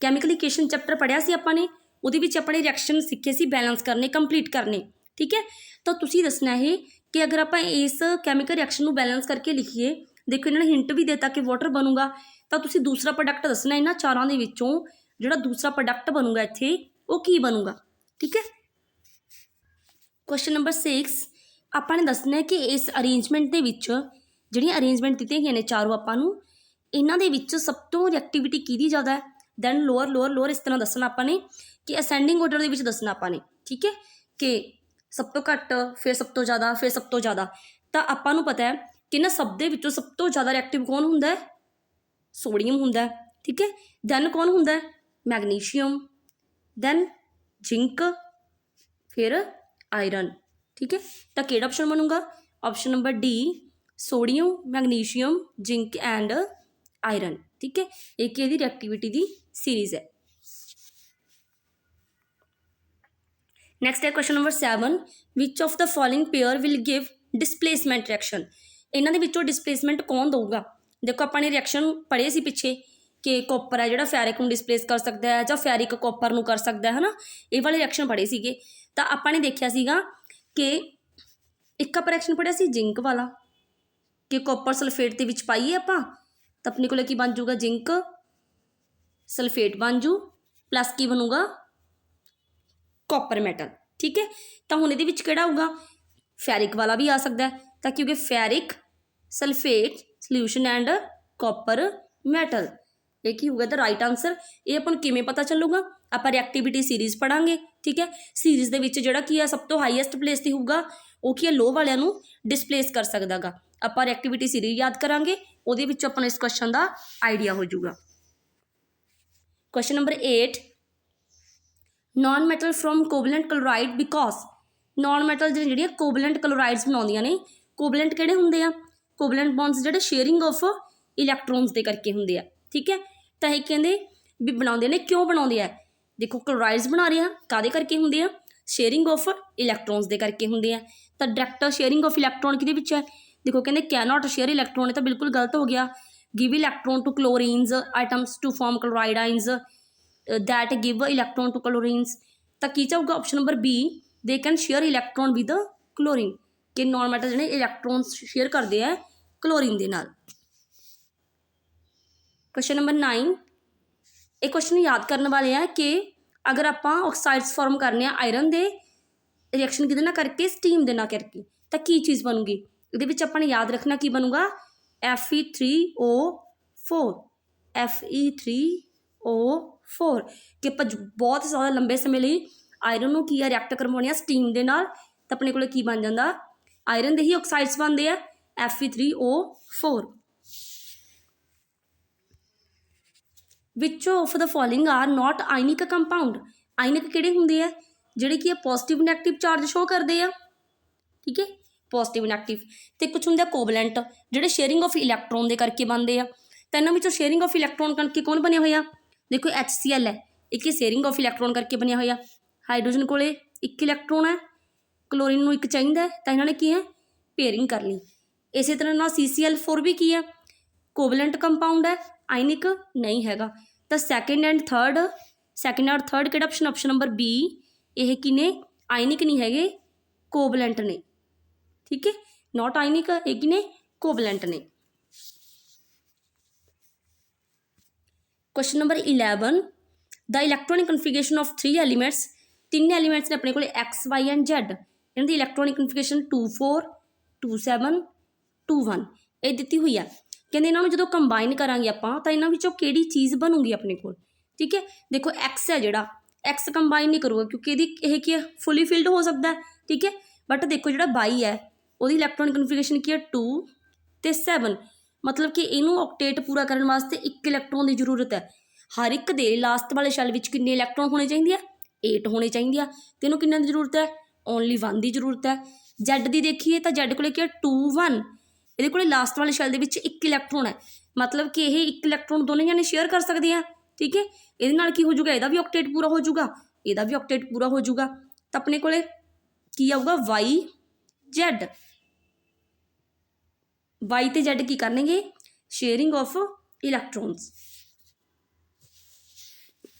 Chemical equation chapter ਪੜ੍ਹਿਆ ਸੀ ਆਪਾਂ ਨੇ, ਉਹਦੇ ਵਿੱਚ ਆਪਾਂ ਨੇ ਰਿਐਕਸ਼ਨ ਸਿੱਖੇ ਸੀ ਬੈਲੈਂਸ ਕਰਨੇ, ਕੰਪਲੀਟ ਕਰਨੇ। ਠੀਕ ਹੈ, ਤਾਂ ਤੁਸੀਂ ਦੱਸਣਾ ਇਹ ਕਿ ਅਗਰ ਆਪਾਂ ਇਸ ਕੈਮੀਕਲ ਰਿਐਕਸ਼ਨ ਨੂੰ ਬੈਲੈਂਸ ਕਰਕੇ ਲਿਖੀਏ, ਦੇਖੋ ਇਹਨਾਂ ਨੇ ਹਿੰਟ ਵੀ ਦਿੱਤਾ ਕਿ ਵਾਟਰ ਬਣੂਗਾ, ਤਾਂ ਤੁਸੀਂ ਦੂਸਰਾ ਪ੍ਰੋਡਕਟ ਦੱਸਣਾ ਇਹਨਾਂ ਚਾਰਾਂ ਦੇ ਵਿੱਚੋਂ ਜਿਹੜਾ ਦੂਸਰਾ ਪ੍ਰੋਡਕਟ ਬਣੂਗਾ ਇੱਥੇ ਉਹ ਕੀ ਬਣੂਗਾ। ਠੀਕ ਹੈ, ਕੁਐਸਚਨ ਨੰਬਰ 6 ਆਪਾਂ ਨੇ ਦੱਸਣਾ ਕਿ ਇਸ ਅਰੇਂਜਮੈਂਟ ਦੇ ਵਿੱਚ ਜਿਹੜੀਆਂ ਅਰੇਂਜਮੈਂਟ ਦਿੱਤੀਆਂ ਗਈਆਂ ਨੇ ਚਾਰੋਂ ਆਪਾਂ ਨੂੰ, ਇਹਨਾਂ ਦੇ ਵਿੱਚ ਸਭ ਤੋਂ ਰਿਐਕਟੀਵਿਟੀ ਕਿਹਦੀ ਜ਼ਿਆਦਾ ਹੈ, ਦੈਨ ਲੋਅਰ ਲੋਅਰ ਲੋਅਰ, ਇਸ ਤਰ੍ਹਾਂ ਦੱਸਣਾ ਆਪਾਂ ਨੇ ਕਿ ਅਸੈਂਡਿੰਗ ਆਰਡਰ ਦੇ ਵਿੱਚ ਦੱਸਣਾ ਆਪਾਂ ਨੇ। ਠੀਕ ਹੈ, ਕਿ ਸਭ ਤੋਂ ਘੱਟ, ਫਿਰ ਸਭ ਤੋਂ ਜ਼ਿਆਦਾ, ਫਿਰ ਸਭ ਤੋਂ ਜ਼ਿਆਦਾ। ਤਾਂ ਆਪਾਂ ਨੂੰ ਪਤਾ ਹੈ ਕਿ ਇਹਨਾਂ ਸਭ ਦੇ ਵਿੱਚੋਂ ਸਭ ਤੋਂ ਜ਼ਿਆਦਾ ਰਿਐਕਟਿਵ ਕੌਣ ਹੁੰਦਾ ਹੈ, ਸੋਡੀਅਮ ਹੁੰਦਾ ਹੈ। ਠੀਕ ਹੈ, ਦੈਨ ਕੌਣ ਹੁੰਦਾ ਹੈ, ਮੈਗਨੀਸ਼ੀਅਮ, ਦੈਨ ਜ਼ਿੰਕ, ਫਿਰ ਆਇਰਨ। ਠੀਕ ਹੈ, ਤਾਂ ਕਿਹੜਾ ਆਪਸ਼ਨ ਬਣੂਗਾ, option number D, sodium, magnesium, zinc and iron. ਠੀਕ ਹੈ, ਇਹ ਕੀ ਇਹਦੀ ਰਿਐਕਟੀਵਿਟੀ ਦੀ ਸੀਰੀਜ਼ ਹੈ। ਨੈਕਸਟ ਹੈ question number 7, which of the following pair will give displacement reaction. ਇਹਨਾਂ ਦੇ ਵਿੱਚੋਂ ਡਿਸਪਲੇਸਮੈਂਟ ਕੌਣ ਦਊਗਾ। ਦੇਖੋ ਆਪਾਂ ਨੇ ਰਿਐਕਸ਼ਨ ਪੜ੍ਹੇ ਸੀ ਪਿੱਛੇ ਕਿ ਕਾਪਰ ਹੈ ਜਿਹੜਾ ਫੈਰਿਕ ਨੂੰ ਡਿਸਪਲੇਸ ਕਰ ਸਕਦਾ ਹੈ ਜਾਂ ਫੈਰਿਕ ਕਾਪਰ ਨੂੰ ਕਰ ਸਕਦਾ ਹੈ ਨਾ, ਇਹ ਵਾਲੇ ਰਿਐਕਸ਼ਨ ਪੜ੍ਹੇ ਸੀਗੇ। ਤਾਂ ਆਪਾਂ ਨੇ ਦੇਖਿਆ ਸੀਗਾ ਕਿ ਇੱਕ ਆਪਾਂ ਰਿਐਕਸ਼ਨ ਪੜ੍ਹਿਆ ਸੀ ਜ਼ਿੰਕ ਵਾਲਾ, ਕਿ ਕਾਪਰ ਸਲਫੇਟ ਦੇ ਵਿੱਚ ਪਾਈਏ ਆਪਾਂ ਤਾਂ ਆਪਣੇ ਕੋਲ ਕੀ ਬਣ ਜਾਊਗਾ, ਜ਼ਿੰਕ ਸਲਫੇਟ ਬਣ ਜੂ, ਪਲੱਸ ਕੀ ਬਣੂਗਾ, ਕਾਪਰ ਮੈਟਲ। ਠੀਕ ਹੈ, ਤਾਂ ਹੁਣ ਇਹਦੇ ਵਿੱਚ ਕਿਹੜਾ ਆਊਗਾ, ਫੈਰਿਕ ਵਾਲਾ ਵੀ ਆ ਸਕਦਾ ਹੈ, ਤਾਂ ਕਿਉਂਕਿ ferric sulphate solution and copper metal, ਇਹ ਕੀ ਹੋਊਗਾ ਦਾ ਰਾਈਟ ਆਨਸਰ। ਇਹ ਆਪਾਂ ਨੂੰ ਕਿਵੇਂ ਪਤਾ ਚੱਲੂਗਾ, ਆਪਾਂ ਰਿਐਕਟੀਵਿਟੀ ਸੀਰੀਜ਼ ਪੜਾਂਗੇ। ਠੀਕ ਹੈ, ਸੀਰੀਜ਼ ਦੇ ਵਿੱਚ ਜਿਹੜਾ ਕੀ ਆ ਸਭ ਤੋਂ ਹਾਈਐਸਟ ਪਲੇਸ 'ਤੇ ਹੋਊਗਾ ਉਹ ਕੀ ਹੈ, ਲੋ ਵਾਲਿਆਂ ਨੂੰ ਡਿਸਪਲੇਸ ਕਰ ਸਕਦਾ ਗਾ। ਆਪਾਂ ਰਿਐਕਟੀਵਿਟੀ ਸੀਰੀਜ਼ ਯਾਦ ਕਰਾਂਗੇ, ਉਹਦੇ ਵਿੱਚ ਆਪਾਂ ਨੂੰ ਇਸ ਕੁਐਸਚਨ ਦਾ ਆਈਡੀਆ ਹੋ ਜਾਊਗਾ। Question number 8, non metal from covalent chloride because. Non metal ਜਿਹੜੀਆਂ ਕੋਵਲੈਂਟ ਕਲੋਰਾਈਡਸ ਬਣਾਉਂਦੀਆਂ ਨੇ, ਕੋਵਲੈਂਟ ਕਿਹੜੇ ਹੁੰਦੇ ਆ, ਕੋਵਲੈਂਟ ਬੌਂਡਸ ਜਿਹੜੇ ਸ਼ੇਅਰਿੰਗ ਆਫ ਇਲੈਕਟ੍ਰੋਨਸ ਦੇ ਕਰਕੇ ਹੁੰਦੇ ਆ। ਠੀਕ ਹੈ, ਤਾਂ ਇਹ ਕਹਿੰਦੇ ਵੀ ਬਣਾਉਂਦੇ ਨੇ, ਕਿਉਂ ਬਣਾਉਂਦੇ ਆ, ਦੇਖੋ ਕਲੋਰਾਈਡਸ ਬਣਾ ਰਹੇ ਆ, ਕਾਹਦੇ ਕਰਕੇ ਹੁੰਦੇ ਆ, ਸ਼ੇਅਰਿੰਗ ਆਫ ਇਲੈਕਟ੍ਰੋਨਸ ਦੇ ਕਰਕੇ ਹੁੰਦੇ ਆ। ਤਾਂ ਡਾਇਰੈਕਟ ਸ਼ੇਅਰਿੰਗ ਆਫ ਇਲੈਕਟ੍ਰੋਨ ਕਿਹਦੇ ਵਿੱਚ ਹੈ, ਦੇਖੋ ਕਹਿੰਦੇ ਕੈਨੋਟ ਸ਼ੇਅਰ ਇਲੈਕਟ੍ਰੋਨ, ਇਹ ਤਾਂ ਬਿਲਕੁਲ ਗਲਤ ਹੋ ਗਿਆ। Give electron to chlorines items to form chloride ions that give electron to chlorines. ਤਾਂ ਕੀ ਚਾਹੂਗਾ, option number B, they can share electron with chlorine, ਕਿ ਨੋਨ ਮੈਟਲ ਜਿਹੜੇ ਇਲੈਕਟ੍ਰੋਨਸ ਸ਼ੇਅਰ ਕਰਦੇ ਆ ਕਲੋਰੀਨ ਦੇ ਨਾਲ। ਕੁਐਸਚਨ ਨੰਬਰ 9, ਇਹ ਕੁਐਸਚਨ ਯਾਦ ਕਰਨ ਵਾਲੇ ਆ ਕਿ ਅਗਰ ਆਪਾਂ ਆਕਸਾਈਡਸ ਫਾਰਮ ਕਰਨੇ ਆ ਆਇਰਨ ਦੇ, ਰਿਐਕਸ਼ਨ ਕਿਹਦੇ ਨਾਲ ਕਰਕੇ, ਸਟੀਮ ਦੇ ਨਾਲ ਕਰਕੇ, ਤਾਂ ਕੀ ਚੀਜ਼ ਬਣੂਗੀ। ਇਹਦੇ ਵਿੱਚ ਆਪਾਂ ਨੇ ਯਾਦ ਰੱਖਣਾ ਕੀ ਬਣੂਗਾ, Fe3O4, Fe3O4, ਕਿ ਆਪਾਂ ਬਹੁਤ ਜ਼ਿਆਦਾ ਲੰਬੇ ਸਮੇਂ ਲਈ ਆਇਰਨ ਨੂੰ ਕੀ ਆ ਰਿਐਕਟ ਕਰਵਾਉਣੀ ਆ ਸਟੀਮ ਦੇ ਨਾਲ, ਤਾਂ ਆਪਣੇ ਕੋਲ ਕੀ ਬਣ ਜਾਂਦਾ, ਆਇਰਨ ਦੇ ਹੀ ਆਕਸਾਈਡਸ ਬਣਦੇ ਆ Fe3O4। Which of the following R note ionic compound. Ionic ਕਿਹੜੇ ਹੁੰਦੇ ਆ, ਜਿਹੜੇ ਕੀ ਆ ਪੋਜ਼ਿਟਿਵ ਨੈਗੇਟਿਵ ਚਾਰਜ ਸ਼ੋ ਕਰਦੇ ਆ। ਠੀਕ ਹੈ, ਪੋਜ਼ਿਟਿਵ ਨੈਗੇਟਿਵ, ਤੇ ਕੁਛ ਹੁੰਦੇ ਆ ਕੋਵਲੈਂਟ ਜਿਹੜੇ ਸ਼ੇਅਰਿੰਗ ਆਫ ਇਲੈਕਟ੍ਰੋਨ ਦੇ ਕਰਕੇ ਬਣਦੇ ਆ। ਤਾਂ ਇਹਨਾਂ ਵਿੱਚੋਂ ਸ਼ੇਅਰਿੰਗ ਆਫ ਇਲੈਕਟ੍ਰੋਨ ਕਰਕੇ ਕੌਣ ਬਣਿਆ ਹੋਇਆ, ਦੇਖੋ HCl ਹੈ, ਇੱਕ ਸ਼ੇਅਰਿੰਗ ਆਫ ਇਲੈਕਟ੍ਰੋਨ ਕਰਕੇ ਬਣਿਆ ਹੋਇਆ। ਹਾਈਡਰੋਜਨ ਕੋਲੇ ਇੱਕ ਇਲੈਕਟ੍ਰੋਨ ਹੈ, ਕਲੋਰੀਨ ਨੂੰ ਇੱਕ ਚਾਹੀਦਾ ਹੈ, ਤਾਂ ਇਹਨਾਂ ਨੇ ਕੀ ਹੈ, ਪੇਅਰਿੰਗ ਕਰ ਲਈ। ਇਸੇ ਤਰ੍ਹਾਂ ਨਾਲ CCl4 ਵੀ ਕੀ ਹੈ, ਕੋਵਲੈਂਟ ਕੰਪਾਊਂਡ ਹੈ, ਆਇਨਿਕ ਨਹੀਂ ਹੈਗਾ। ਤਾਂ ਸੈਕਿੰਡ ਐਂਡ ਥਰਡ ਕਿਹੜਾ ਆਪਸ਼ਨ, ਆਪਸ਼ਨ ਨੰਬਰ ਬੀ, ਇਹ ਕੀ ਨੇ, ਆਇਨਿਕ ਨਹੀਂ ਹੈਗੇ, ਕੋਵਲੈਂਟ ਨੇ। ਠੀਕ ਹੈ, ਨੋਟ ਆਇਨਿਕ, ਇਹ ਕੀ ਨੇ, ਕੋਵਲੈਂਟ ਨੇ। Question number 11, the electronic configuration of 3 elements. 3 elements ਨੇ ਆਪਣੇ ਕੋਲ X, Y ਐਂਡ Z। ਇਹਨਾਂ ਦੀ ਇਲੈਕਟ੍ਰੋਨਿਕ ਕਨਫੀਗਰੇਸ਼ਨ 2 4 2 7 2 1 ਇਹ ਦਿੱਤੀ ਹੋਈ ਆ। ਕਹਿੰਦੇ ਇਹਨਾਂ ਨੂੰ ਜਦੋਂ ਕੰਬਾਈਨ ਕਰਾਂਗੇ ਆਪਾਂ ਤਾਂ ਇਹਨਾਂ ਵਿੱਚੋਂ ਕਿਹੜੀ ਚੀਜ਼ ਬਣੂਗੀ ਆਪਣੇ ਕੋਲ। ਠੀਕ ਹੈ, ਦੇਖੋ X ਹੈ ਜਿਹੜਾ, X ਕੰਬਾਈਨ ਨਹੀਂ ਕਰੂਗਾ ਕਿਉਂਕਿ ਇਹਦੀ ਇਹ ਕੀ ਹੈ, ਫੁੱਲੀ ਫਿਲਡ ਹੋ ਸਕਦਾ ਹੈ। ਠੀਕ ਹੈ, ਬਟ ਦੇਖੋ ਜਿਹੜਾ Y ਹੈ ਉਹਦੀ ਇਲੈਕਟ੍ਰੋਨਿਕ ਕਨਫੀਗਰੇਸ਼ਨ ਕੀ ਹੈ, 2 ਤੇ 7, ਮਤਲਬ ਕਿ ਇਹਨੂੰ ਆਕਟੇਟ ਪੂਰਾ ਕਰਨ ਵਾਸਤੇ 1 ਇਲੈਕਟ੍ਰੋਨ ਦੀ ਜ਼ਰੂਰਤ ਹੈ। ਹਰ ਇੱਕ ਦੇ ਲਾਸਟ ਵਾਲੇ ਸ਼ੈਲ ਵਿੱਚ ਕਿੰਨੇ ਇਲੈਕਟ੍ਰੋਨ ਹੋਣੇ ਚਾਹੀਦੇ ਆ, 8 ਹੋਣੇ ਚਾਹੀਦੇ ਆ, ਤੇ ਇਹਨੂੰ ਕਿੰਨਾਂ ਦੀ ਜ਼ਰੂਰਤ ਹੈ, ਓਨਲੀ 1 ਦੀ ਜ਼ਰੂਰਤ ਹੈ। Z ਦੀ ਦੇਖੀਏ ਤਾਂ Z ਕੋਲੇ ਕੀ ਹੈ, 2 1, ਇਹਦੇ ਕੋਲੇ ਲਾਸਟ ਵਾਲੇ ਸ਼ੈਲ ਦੇ ਵਿੱਚ 1 ਇਲੈਕਟ੍ਰੋਨ ਹੈ, ਮਤਲਬ ਕਿ ਇਹ 1 ਇਲੈਕਟ੍ਰੋਨ ਦੋਨੇ ਜਾਣੇ ਸ਼ੇਅਰ ਕਰ ਸਕਦੇ ਆ। ਠੀਕ ਹੈ, ਇਹਦੇ ਨਾਲ ਕੀ ਹੋ ਜਾਊਗਾ, ਇਹਦਾ ਵੀ ਆਕਟੇਟ ਪੂਰਾ ਹੋ ਜਾਊਗਾ, ਇਹਦਾ ਵੀ ਆਕਟੇਟ ਪੂਰਾ ਹੋ ਜਾਊਗਾ। ਤਾਂ ਆਪਣੇ ਕੋਲੇ ਕੀ ਆਊਗਾ, YZ। वाई ते जैड की करनगे शेयरिंग ऑफ इलैक्ट्रॉन्स।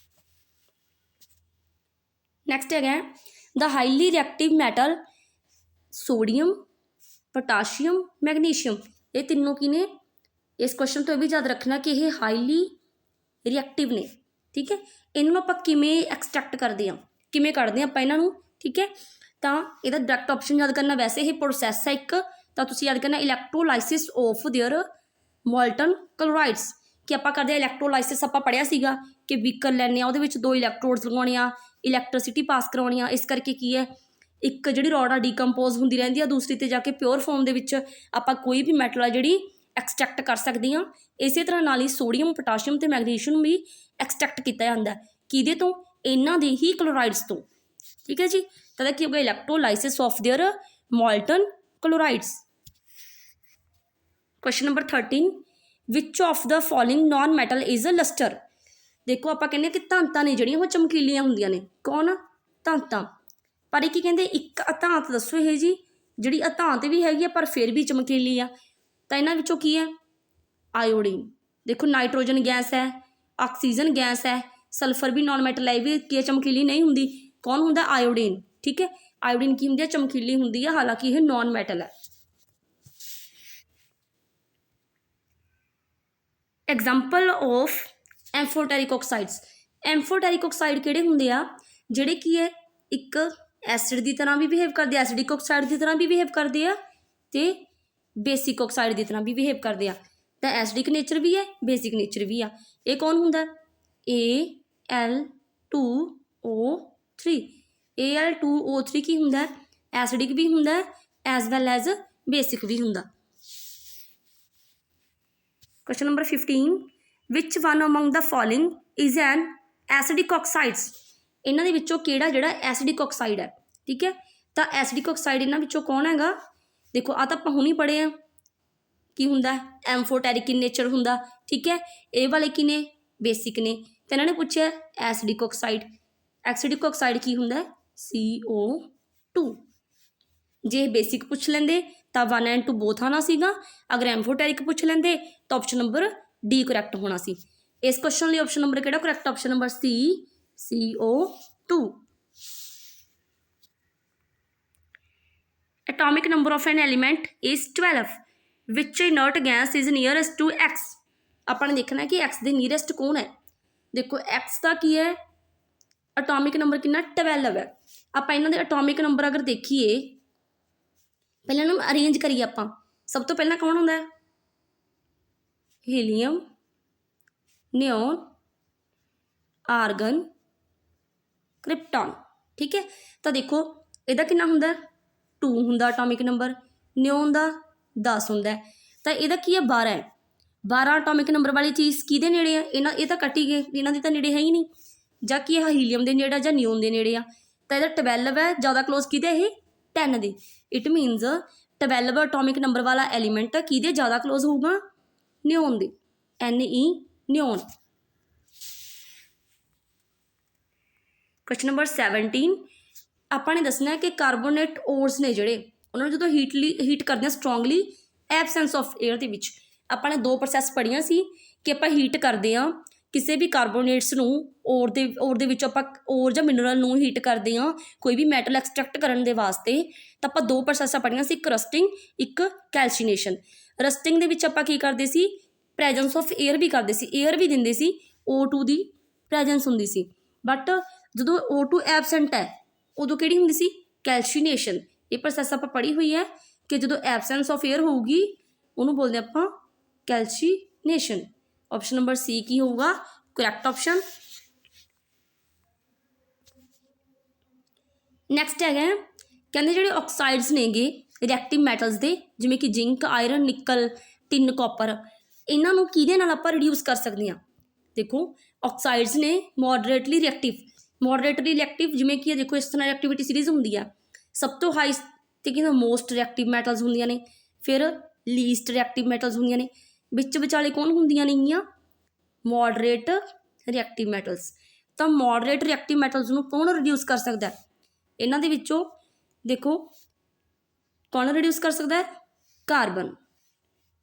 नैक्सट है the highly reactive metal sodium potassium magnesium, ये तीनों की ने इस क्वेश्चन तो यह भी याद रखना कि ये हाईली रिएक्टिव ने, ठीक है। इन्होंने आप किमें एक्सट्रैक्ट करते हैं, किमें कढ़ते हैं आप इन्हों, ठीक है। तो यदा डायरैक्ट ऑप्शन याद करना, वैसे ये प्रोसैस है एक, तो तुसीं याद करना इलैक्ट्रोलाइसिस ऑफ देयर मोल्टन क्लोराइड्स, कि आप करते हैं इलैक्ट्रोलाइसिस, आप पढ़िया सीगा कि बीकर लैने वो 2 इलैक्ट्रोड्स लगवाने आ, इलैक्ट्रिसिटी पास करवानी आ, इस करके की है एक जी रॉड आ डिकंपोज होंदी रहिंदी आ, दूसरी ते जाके प्योर फॉर्म दे विच आपां कोई भी मैटल आ जिहड़ी एक्सट्रैक्ट कर सकते हैं। इस तरह नाल ही सोडियम पोटाशियम ते मैगनीशियम भी एक्सट्रैक्ट किया जाता है किहदे तो, इन्हां दे ही क्लोराइड्स तो, ठीक है जी। तो की होगा electrolysis of their molten chlorides. Question number 13 which of the following non metal is a lustre. देखो आप कहने कि धांतां ने जिहड़ियां वो चमकीलियां हुंदियां ने, कौन धांतां, पर एक कहते एक धांत दसो ये जी जिहड़ी धांत भी हैगी पर फिर भी चमकीली आ, तो इन्हां विचों की है आयोडीन। देखो नाइट्रोजन गैस है, ऑक्सीजन गैस है, सल्फर भी नॉन मैटल है, भी की चमकीली नहीं हुंदी, कौन हुंदा आयोडीन, ठीक है। आयोडीन की हुंदी है चमकीली हुंदी है, हालांकि यह नॉन मैटल है। Example of amphoteric oxides, amphoteric oxide किहड़े हुंदे आ जिहड़े की है एक एसिड की तरह भी बिहेव करते, एसिडिक ऑक्साइड की तरह भी बिहेव करते हैं तो बेसिक ऑक्साइड की तरह भी बिहेव करते हैं। तो एसिडिक नेचर भी है, बेसिक नेचर भी आ। ये कौन हुंदा Al2O3, Al2O3 की हुंदा एसिडिक भी हुंदा एज वैल एज बेसिक भी हुंदा। Question number 15 which one among the following is an acidic oxides, इन्हां दे विचों किहड़ा जिहड़ा एसिडिक ऑक्साइड है, ठीक है। तो एसिडिक ऑक्साइड इन्हां विचों कौन हैगा, देखो आ तां आपां हुणी पढ़े हैं की हुंदा एम्फोटेरिक इन नेचर हुंदा, ठीक है। ये वाले की ने बेसिक ने, तो इन्होंने पूछा एसिडिक ऑक्साइड, एसिडिक ऑक्साइड की हुंदा CO2। जे बेसिक पूछ लेंदे तो 1 and 2 बोथ आना सीगा, अगर एम्फोटेरिक पूछ लेंदे तो ऑप्शन नंबर डी करैक्ट होना सी। इस क्वेश्चन लिए ऑप्शन नंबर किहड़ा correct, option number C CO2। Atomic number of an element is 12 which inert gas is nearest to X, आपने देखना है कि एक्स के नीयरेस्ट कौन है। देखो एक्स का की है एटॉमिक नंबर कितना 12 है। आप इन्हों के एटॉमिक नंबर अगर देखिए, पहले इन्होंने अरेंज करिए, आप सब तो पहला कौन होंदा है हीलियम, नियोन, आर्गन, क्रिप्टॉन, ठीक है। तो देखो इहदा कितना हुंदा 2 हुंदा एटॉमिक नंबर, नियोन का 10 हुंदा है, तो इहदा की है 12 है। 12 एटॉमिक नंबर वाली चीज़ किहदे नेड़े है, इन्हां ये तो कटी गए, इन्हां दी तां नेड़े है ही नहीं, जां कि हीलियम के नेड़े जां नियोन के नेड़े आ, तो इहदा 12 है, ज़्यादा क्लोज किहदे है 10 दे। इट मीनस 12 एटॉमिक नंबर वाला एलीमेंट किहदे ज़्यादा क्लोज होगा नियोन दे, Ne नियोन। क्वेश्चन नंबर 17 आपने दसना है कि कार्बोनेट ओर्स ने जिहड़े उन्होंने जो हीट करते हैं स्ट्रोंगली एबसेंस ऑफ एयर के विच, आपने 2 प्रोसैस पढ़िया सी कि आप हीट करते हैं किसी भी कार्बोनेट्स नूं ओर दे विच आपां ओर जां मिनरल नूं हीट करते हैं कोई भी मैटल एक्सट्रैक्ट करने दे वास्ते, तो आप 2 प्रोसैसां पढ़िया सी, एक रस्टिंग एक कैल्सीनेशन। रस्टिंग दे विच आपां की करदे सी प्रैजेंस ऑफ एयर भी करते सी, एयर भी दिंदे सी, O2 की प्रैजेंस हुंदी सी, बट जो O2 एबसेंट है उदों किहड़ी हुंदी सी कैल्सीनेशन। ये प्रोसैस आपां पढ़ी हुई है कि जो एबसेंस ऑफ एयर होगी उन्होंने बोलते आपां कैल्सीनेशन। ऑप्शन नंबर सी की होगा करैक्ट ऑप्शन। नैक्सट है कहते जिहड़े ऑक्साइड्स ने गे रिएक्टिव मैटल्स के जिवें कि जिंक, आयरन, निकल, टिन, कॉपर, इन्हों किहदे नाल आपां रिड्यूस कर सकते हैं। देखो ऑक्साइड्स ने मॉडरेटली रिएक्टिव जिवें कि देखो इस तरह रिएक्टिविटी सीरीज होंदी है, सब तो हाई ते कि मोस्ट रिएक्टिव मैटल्स होंदियां ने, फिर लीस्ट रिएक्टिव मैटल्स होंदियां ने, विच विचाले कौन होंदियां नेगियां मॉडरेट रिएक्टिव मैटल्स। तो मॉडरेट रिएक्टिव मैटल्स नूं कौन रिड्यूस कर सकता है, इन्हां दे विचों देखो कौन रिड्यूस कर सकता है कार्बन,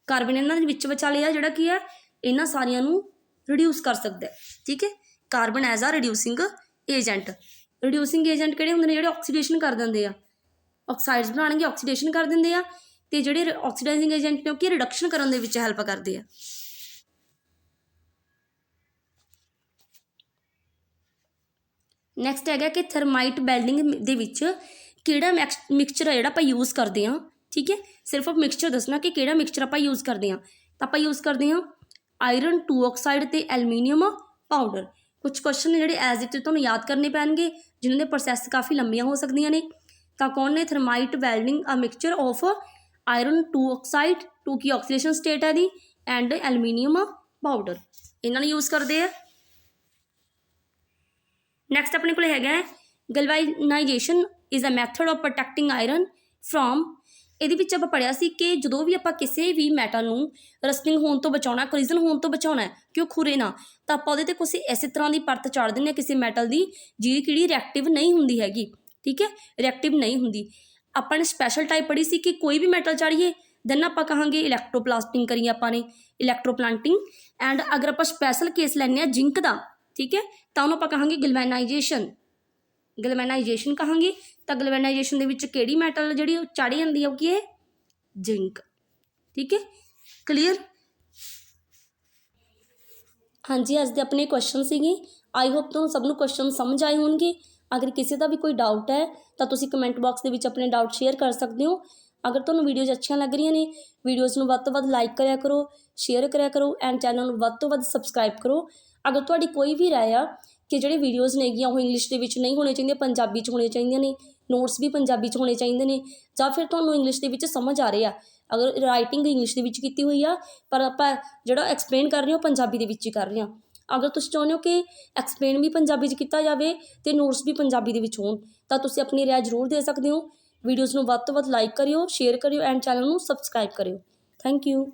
ਕਾਰਬਨ ਇਹਨਾਂ ਦੇ ਵਿੱਚ ਵਿਚਾਲੇ ਆ ਜਿਹੜਾ ਕੀ ਹੈ ਇਹਨਾਂ ਸਾਰੀਆਂ ਨੂੰ ਰਿਡਿਊਸ ਕਰ ਸਕਦਾ ਹੈ। ਠੀਕ ਹੈ, carbon as a reducing agent. Reducing agent ਕਿਹੜੇ ਹੁੰਦੇ ਨੇ? ਜਿਹੜੇ ਆਕਸੀਡੇਸ਼ਨ ਕਰ ਦਿੰਦੇ ਆ, ਆਕਸਾਈਡਸ ਬਣਾਉਣਗੇ, ਆਕਸੀਡੇਸ਼ਨ ਕਰ ਦਿੰਦੇ ਆ, ਤੇ ਜਿਹੜੇ ਆਕਸੀਡਾਈਜ਼ਿੰਗ ਏਜੰਟ ਨੇ ਉਹ ਕੀ ਰਿਡਕਸ਼ਨ ਕਰਨ ਦੇ ਵਿੱਚ ਹੈਲਪ ਕਰਦੇ ਆ। ਨੈਕਸਟ ਹੈਗਾ ਕਿ ਥਰਮਾਈਟ ਵੈਲਡਿੰਗ ਦੇ ਵਿੱਚ ਕਿਹੜਾ ਮਿਕਸਚਰ ਹੈ ਜਿਹੜਾ ਆਪਾਂ ਯੂਜ਼ ਕਰਦੇ ਹਾਂ। ਠੀਕ ਹੈ, ਸਿਰਫ ਮਿਕਸਚਰ ਦੱਸਣਾ ਕਿ ਕਿਹੜਾ ਮਿਕਸਚਰ ਆਪਾਂ ਯੂਜ਼ ਕਰਦੇ ਹਾਂ। ਤਾਂ ਆਪਾਂ ਯੂਜ਼ ਕਰਦੇ ਹਾਂ ਆਇਰਨ 2 ਆਕਸਾਈਡ ਤੇ ਐਲੂਮੀਨੀਅਮ ਪਾਊਡਰ। ਕੁਝ ਕੁਐਸਚਨ ਨੇ ਜਿਹੜੇ ਐਜ਼ ਇਟ ਤੁਹਾਨੂੰ ਯਾਦ ਕਰਨੇ ਪੈਣਗੇ, ਜਿਨ੍ਹਾਂ ਦੇ ਪ੍ਰੋਸੈਸ ਕਾਫੀ ਲੰਬੀਆਂ ਹੋ ਸਕਦੀਆਂ ਨੇ। ਤਾਂ ਕੌਣ ਨੇ? Thermite welding a mixture of iron 2 oxide, 2 ਕੀ ਆਕਸੀਡੇਸ਼ਨ ਸਟੇਟ ਹੈ ਦੀ, ਐਂਡ ਐਲੂਮੀਨੀਅਮ ਪਾਊਡਰ, ਇਹਨਾਂ ਨੂੰ ਯੂਜ਼ ਕਰਦੇ ਆ। ਨੈਕਸਟ ਆਪਣੇ ਕੋਲ ਹੈਗਾ galvanization is a method of protecting iron from. ਇਹਦੇ ਵਿੱਚ ਆਪਾਂ ਪੜ੍ਹਿਆ ਸੀ ਕਿ ਜਦੋਂ ਵੀ ਆਪਾਂ ਕਿਸੇ ਵੀ ਮੈਟਲ ਨੂੰ ਰਸਟਿੰਗ ਹੋਣ ਤੋਂ ਬਚਾਉਣਾ, ਕੋਲਿਜ਼ਨ ਹੋਣ ਤੋਂ ਬਚਾਉਣਾ ਕਿ ਉਹ ਖੁਰੇ ਨਾ, ਤਾਂ ਆਪਾਂ ਉਹਦੇ 'ਤੇ ਕੁਛ ਇਸੇ ਤਰ੍ਹਾਂ ਦੀ ਪਰਤ ਚਾੜ ਦਿੰਦੇ ਹਾਂ ਕਿਸੇ ਮੈਟਲ ਦੀ ਜਿਹਦੀ ਕਿਹੜੀ ਰਿਐਕਟਿਵ ਨਹੀਂ ਹੁੰਦੀ ਹੈਗੀ। ਠੀਕ ਹੈ, ਰਿਐਕਟਿਵ ਨਹੀਂ ਹੁੰਦੀ। ਆਪਾਂ ਨੇ ਸਪੈਸ਼ਲ ਟਾਈਪ ਪੜ੍ਹੀ ਸੀ ਕਿ ਕੋਈ ਵੀ ਮੈਟਲ ਚਾੜੀਏ ਦੈਨ ਆਪਾਂ ਕਹਾਂਗੇ ਇਲੈਕਟ੍ਰੋਪਲਾਸਟਿੰਗ ਕਰੀਏ ਆਪਾਂ ਨੇ, ਇਲੈਕਟ੍ਰੋਪਲਾਂਟਿੰਗ। ਐਂਡ ਅਗਰ ਆਪਾਂ ਸਪੈਸ਼ਲ ਕੇਸ ਲੈਂਦੇ ਹਾਂ ਜਿੰਕ ਦਾ, ਠੀਕ ਹੈ, ਤਾਂ ਉਹਨੂੰ ਆਪਾਂ ਕਹਾਂਗੇ ਗੈਲਵੈਨਾਈਜੇਸ਼ਨ। ਗੈਲਵੈਨਾਈਜੇਸ਼ਨ ਕਹਾਂਗੇ। ਤਾਂ ਗੈਲਵੈਨਾਈਜੇਸ਼ਨ ਦੇ ਵਿੱਚ ਕਿਹੜੀ ਮੈਟਲ ਜਿਹੜੀ ਉਹ ਚਾੜੀ ਜਾਂਦੀ ਹੈ ਉਹ ਕੀ ਹੈ? ਜਿੰਕ। ਠੀਕ ਹੈ, ਕਲੀਅਰ? ਹਾਂਜੀ, ਅੱਜ ਦੇ ਆਪਣੇ ਕੁਐਸਚਨ ਸੀਗੇ। ਆਈ ਹੋਪ ਤੁਹਾਨੂੰ ਸਭ ਨੂੰ ਕੁਐਸਚਨ ਸਮਝ ਆਏ ਹੋਣਗੇ। ਅਗਰ ਕਿਸੇ ਦਾ ਵੀ ਕੋਈ ਡਾਊਟ ਹੈ ਤਾਂ ਤੁਸੀਂ ਕਮੈਂਟ ਬਾਕਸ ਦੇ ਵਿੱਚ ਆਪਣੇ ਡਾਊਟ ਸ਼ੇਅਰ ਕਰ ਸਕਦੇ ਹੋ। ਅਗਰ ਤੁਹਾਨੂੰ ਵੀਡੀਓਜ਼ ਅੱਛੀਆਂ ਲੱਗ ਰਹੀਆਂ ਨੇ, ਵੀਡੀਓਜ਼ ਨੂੰ ਵੱਧ ਤੋਂ ਵੱਧ ਲਾਈਕ ਕਰਿਆ ਕਰੋ, ਸ਼ੇਅਰ ਕਰਿਆ ਕਰੋ, ਐਂਡ ਚੈਨਲ ਨੂੰ ਵੱਧ ਤੋਂ ਵੱਧ ਸਬਸਕ੍ਰਾਈਬ ਕਰੋ। ਅਗਰ ਤੁਹਾਡੀ ਕੋਈ ਵੀ ਰਾਏ ਆ ਕਿ ਜਿਹੜੇ ਵੀਡੀਓਜ਼ ਨੇਗੀਆਂ ਉਹ ਇੰਗਲਿਸ਼ ਦੇ ਵਿੱਚ ਨਹੀਂ ਹੋਣੀਆਂ ਚਾਹੀਦੀਆਂ, ਪੰਜਾਬੀ 'ਚ ਹੋਣੀਆਂ ਚਾਹੀਦੀਆਂ ਨੇ, ਨੋਟਸ ਵੀ ਪੰਜਾਬੀ 'ਚ ਹੋਣੇ ਚਾਹੀਦੇ ਨੇ, ਜਾਂ ਫਿਰ ਤੁਹਾਨੂੰ ਇੰਗਲਿਸ਼ ਦੇ ਵਿੱਚ ਸਮਝ ਆ ਰਹੇ ਆ, ਅਗਰ ਰਾਈਟਿੰਗ ਇੰਗਲਿਸ਼ ਦੇ ਵਿੱਚ ਕੀਤੀ ਹੋਈ ਆ ਪਰ ਆਪਾਂ ਜਿਹੜਾ ਐਕਸਪਲੇਨ ਕਰ ਰਹੇ ਹਾਂ ਉਹ ਪੰਜਾਬੀ ਦੇ ਵਿੱਚ ਹੀ ਕਰ ਰਹੇ ਹਾਂ। ਅਗਰ ਤੁਸੀਂ ਚਾਹੁੰਦੇ ਹੋ ਕਿ ਐਕਸਪਲੇਨ ਵੀ ਪੰਜਾਬੀ 'ਚ ਕੀਤਾ ਜਾਵੇ ਅਤੇ ਨੋਟਸ ਵੀ ਪੰਜਾਬੀ ਦੇ ਵਿੱਚ ਹੋਣ, ਤਾਂ ਤੁਸੀਂ ਆਪਣੀ ਰਾਏ ਜ਼ਰੂਰ ਦੇ ਸਕਦੇ ਹੋ। ਵੀਡੀਓਜ਼ ਨੂੰ ਵੱਧ ਤੋਂ ਵੱਧ ਲਾਈਕ ਕਰਿਓ, ਸ਼ੇਅਰ ਕਰਿਓ, ਐਂਡ ਚੈਨਲ ਨੂੰ ਸਬਸਕ੍ਰਾਈਬ ਕਰਿਓ। Thank you.